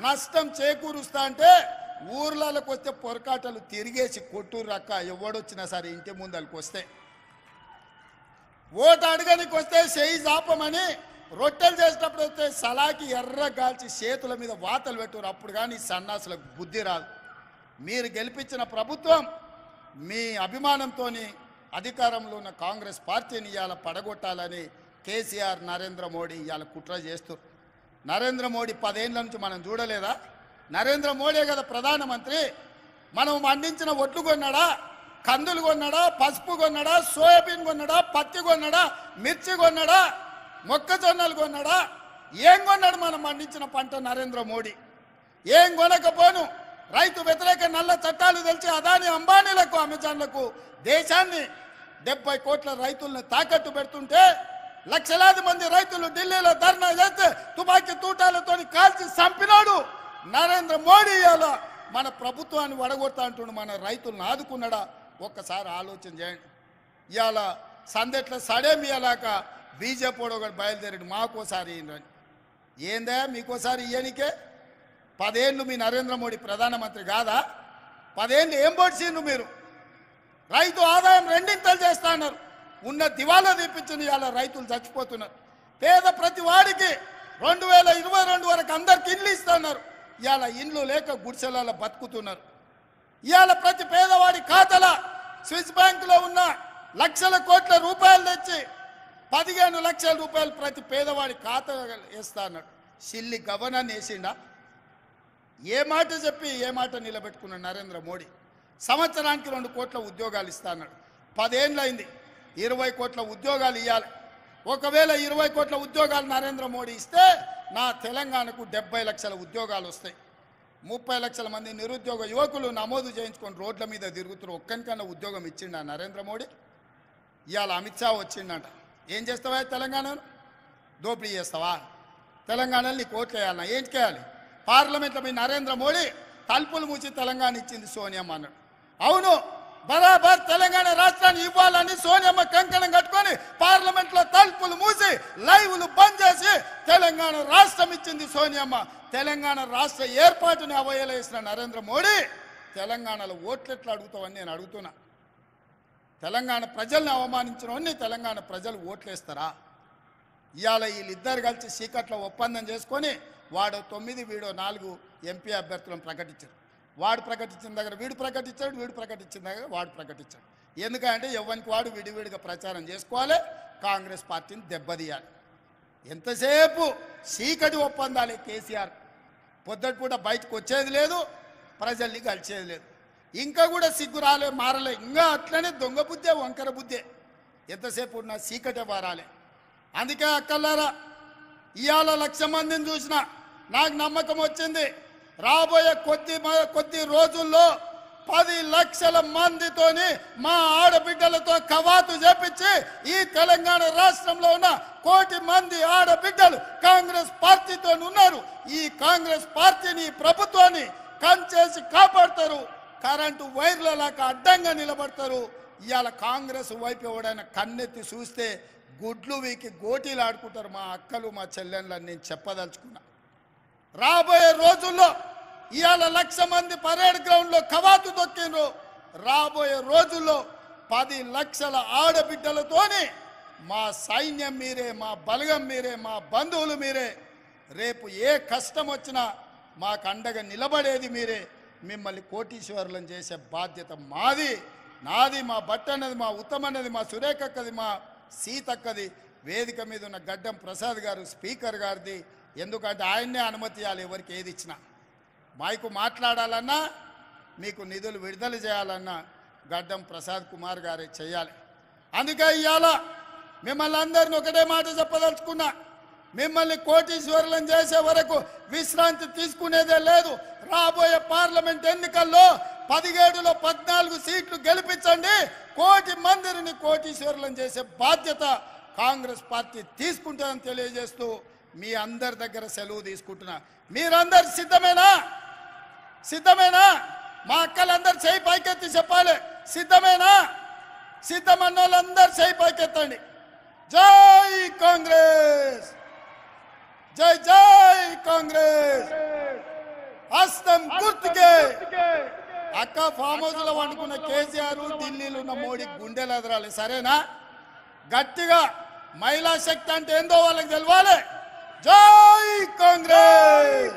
నష్టం చేకూరుస్తా అంటే ఊర్లలోకి వస్తే పొరకాటలు తిరిగేసి కొట్టూరు రక్క ఎవడొచ్చినా సరే ఇంటి ముందరికి వస్తే ఓటు అడగనికి వస్తే చేయి జాపమని రొట్టెలు చేసేటప్పుడు వస్తే సలాకి ఎర్ర గాల్చి చేతుల మీద వాతలు పెట్టురు. అప్పుడు కానీ సన్నాసులకు బుద్ధి రాదు. మీరు గెలిపించిన ప్రభుత్వం మీ అభిమానంతో అధికారంలో ఉన్న కాంగ్రెస్ పార్టీని ఇవాళ పడగొట్టాలని కేసీఆర్ నరేంద్ర మోడీ ఇవాళ కుట్ర చేస్తారు. నరేంద్ర మోడీ 10 ఏళ్ళ నుంచి మనం చూడలేదా? నరేంద్ర మోడీ కదా ప్రధానమంత్రి. మనం పండించిన ఒడ్లు కొన్నాడా, కందులు కొన్నాడా, పసుపు కొన్నాడా, సోయాబీన్ కొన్నాడా, పత్తి కొన్నాడా, మిర్చి కొన్నాడా, మొక్కజొన్నలు కొన్నాడా? ఏం కొన్నాడు మనం పండించిన పంట నరేంద్ర మోడీ? ఏం కొనకపోను రైతు వ్యతిరేక నల్ల చట్టాలు తెలిసి అదాని అంబానీలకు అమెజాన్లకు దేశాన్ని 70 కోట్ల రైతులను తాకట్టు పెడుతుంటే లక్షలాది మంది రైతులు ఢిల్లీలో ధర్నా చేస్తే తుపాకీ తూటాలతో కాల్చి చంపినాడు నరేంద్ర మోడీ. ఇవాళ మన ప్రభుత్వాన్ని వడగొడతా అంటుండు. మన రైతులను ఆదుకున్నాడా? ఒక్కసారి ఆలోచన చేయండి. ఇవాళ సందెట్ల సడేమియాలాక బీజేపీ ఒకటి బయలుదేరాడు మాకోసారి ఇయ్యండి. ఏందా మీకోసారి ఇయ్యనికే? 10 ఏళ్ళు మీ నరేంద్ర మోడీ ప్రధానమంత్రి కాదా? 10 ఏళ్ళు ఏం పొడిచిండ్రు మీరు? రైతు ఆదాయం 2 చేస్తా అన్నారు. ఉన్న దివాలా తీపించిన ఇవాళ రైతులు చచ్చిపోతున్నారు. పేద ప్రతి వాడికి 2022 వరకు అందరికి ఇండ్లు ఇస్తున్నారు. ఇవాళ ఇండ్లు లేక గుడిసెలలో బతుకుతున్నారు. ఇవాళ ప్రతి పేదవాడి ఖాతాల స్విస్ బ్యాంకులో ఉన్న లక్షల కోట్ల రూపాయలు తెచ్చి 15 లక్షల రూపాయలు ప్రతి పేదవాడి ఖాతా వేస్తా అన్నాడు. Silly governor వేసిండా? ఏ మాట చెప్పి ఏ మాట నిలబెట్టుకున్నాడు నరేంద్ర మోడీ? సంవత్సరానికి 2 కోట్ల ఉద్యోగాలు ఇస్తా అన్నాడు. 10 ఏళ్ళు అయింది. 20 కోట్ల ఉద్యోగాలు ఇవ్వాలి. ఒకవేళ 20 కోట్ల ఉద్యోగాలు నరేంద్ర మోడీ ఇస్తే నా తెలంగాణకు 70 లక్షల ఉద్యోగాలు వస్తాయి. 30 లక్షల మంది నిరుద్యోగ యువకులు నమోదు చేయించుకొని రోడ్ల మీద తిరుగుతున్నారు. ఒక్కనికన్నా ఉద్యోగం ఇచ్చిండా నరేంద్ర మోడీ? ఇవాళ అమిత్ షా వచ్చిండంట. ఏం చేస్తావా తెలంగాణను? దోపిడీ చేస్తావా? తెలంగాణలో నీకు ఓట్లు వేయాలన్నా ఏం చేయాలి? పార్లమెంట్లో మీ నరేంద్ర మోడీ తలుపులు మూసి తెలంగాణ ఇచ్చింది సోనియమ్మ అన్నాడు. అవును, బరాబర్ తెలంగాణ రాష్ట్రాన్ని ఇవ్వాలని సోనియమ్మ కంకణం కట్టుకొని పార్లమెంట్లో తలుపులు మూసి లైవ్లు బంద్ చేసి తెలంగాణ రాష్ట్రం ఇచ్చింది సోనియమ్మ. తెలంగాణ రాష్ట్ర ఏర్పాటుని అవహేళించిన నరేంద్ర మోడీ తెలంగాణలో ఓట్లు ఎట్లా అడుగుతావని నేను అడుగుతున్నా. తెలంగాణ ప్రజల్ని అవమానించిన తెలంగాణ ప్రజలు ఓట్లేస్తారా? ఇవాళ వీళ్ళిద్దరు కలిసి చీకట్లో ఒప్పందం చేసుకొని వాడు 9 వీడో 4 ఎంపీ అభ్యర్థులను ప్రకటించారు. వాడు ప్రకటించిన దగ్గర వీడు ప్రకటించాడు, వీడు ప్రకటించిన దగ్గర వాడు ప్రకటించాడు. ఎందుకంటే ఎవరికి వాడు విడివిడిగా ప్రచారం చేసుకోవాలి, కాంగ్రెస్ పార్టీని దెబ్బతీయాలి. ఎంతసేపు చీకటి ఒప్పందాలే కేసీఆర్. పొద్దుటి పూట బయటకు వచ్చేది లేదు, ప్రజల్ని కలిసేది లేదు. ఇంకా కూడా సిగ్గు రాలే, మారలే, ఇంకా అట్లనే దొంగ బుద్ధే, వంకర బుద్ధే. ఎంతసేపు ఉన్న చీకటే మారాలి. అందుకే అక్కలారా ఇవాళ 1,00,000 మందిని చూసిన నాకు నమ్మకం వచ్చింది. రాబోయే కొద్ది రోజుల్లో 10 లక్షల మందితోని మా ఆడబిడ్డలతో కవాతు చేపించి ఈ తెలంగాణ రాష్ట్రంలో ఉన్న 1 కోటి మంది ఆడబిడ్డలు కాంగ్రెస్ పార్టీతో ఉన్నారు. ఈ కాంగ్రెస్ పార్టీని ప్రభుత్వాన్ని కంచేసి కాపాడతారు. కరెంటు వైర్లలాగా అడ్డంగా నిలబడతారు. ఇవాళ కాంగ్రెస్ వైపు ఎవడైనా కన్నెత్తి చూస్తే గుడ్లు వీకి గోటీలు ఆడుకుంటారు మా అక్కలు మా చెల్లెళ్ళని నేను చెప్పదలుచుకున్నా. రాబోయే రోజుల్లో ఇవాళ 1,00,000 మంది పరేడ్ గ్రౌండ్లో కవాతు తొక్కిండ్రు. రాబోయే రోజుల్లో 10 లక్షల ఆడబిడ్డలతోని మా సైన్యం మీరే, మా బలగం మీరే, మా బంధువులు మీరే. రేపు ఏ కష్టం వచ్చినా మాకు అండగా నిలబడేది మీరే. మిమ్మల్ని కోటీశ్వరులను చేసే బాధ్యత మాది, నాది. మా బట్టన్నది, మా ఉత్తమన్నది, మా సురేఖక్కది, మా సీతక్కది. వేదిక మీద ఉన్న గడ్డం ప్రసాద్ గారు స్పీకర్ గారిది. ఎందుకంటే ఆయన్నే అనుమతి ఇవ్వాలి ఎవరికి ఏది ఇచ్చినా. మైకు మాట్లాడాలన్నా మీకు నిధులు విడుదల చేయాలన్నా గడ్డం ప్రసాద్ కుమార్ గారే చేయాలి. అందుకే ఇవాళ మిమ్మల్ని అందరిని ఒకటే మాట చెప్పదలుచుకున్నా. మిమ్మల్ని కోటీశ్వరులను చేసే వరకు విశ్రాంతి తీసుకునేదే లేదు. రాబోయే పార్లమెంట్ ఎన్నికల్లో 17లో 14 సీట్లు గెలిపించండి. 1 కోటి మందిని కోటీశ్వరులను చేసే బాధ్యత కాంగ్రెస్ పార్టీ తీసుకుంటుందని తెలియజేస్తూ మీ అందరి దగ్గర సెలవు తీసుకుంటున్నా. మీరందరు సిద్ధమేనా? సిద్ధమేనా? మా అక్కలందరూ చేయి పైకెత్తి చెప్పాలి. సిద్ధమేనా? సిద్ధమన్న వాళ్ళందరూ చేయి పైకెత్తండి. జై కాంగ్రెస్, జై జై కాంగ్రెస్. హస్తం గుర్తుకే. అక్క ఫామ్ హౌస్ లో వండుకున్న కేసీఆర్, ఢిల్లీలో ఉన్న మోడీ గుండెలు ఎదరాలి. సరేనా? గట్టిగా మహిళా శక్తి అంటే ఏందో వాళ్ళకి తెలవాలి. జై కాంగ్రెస్.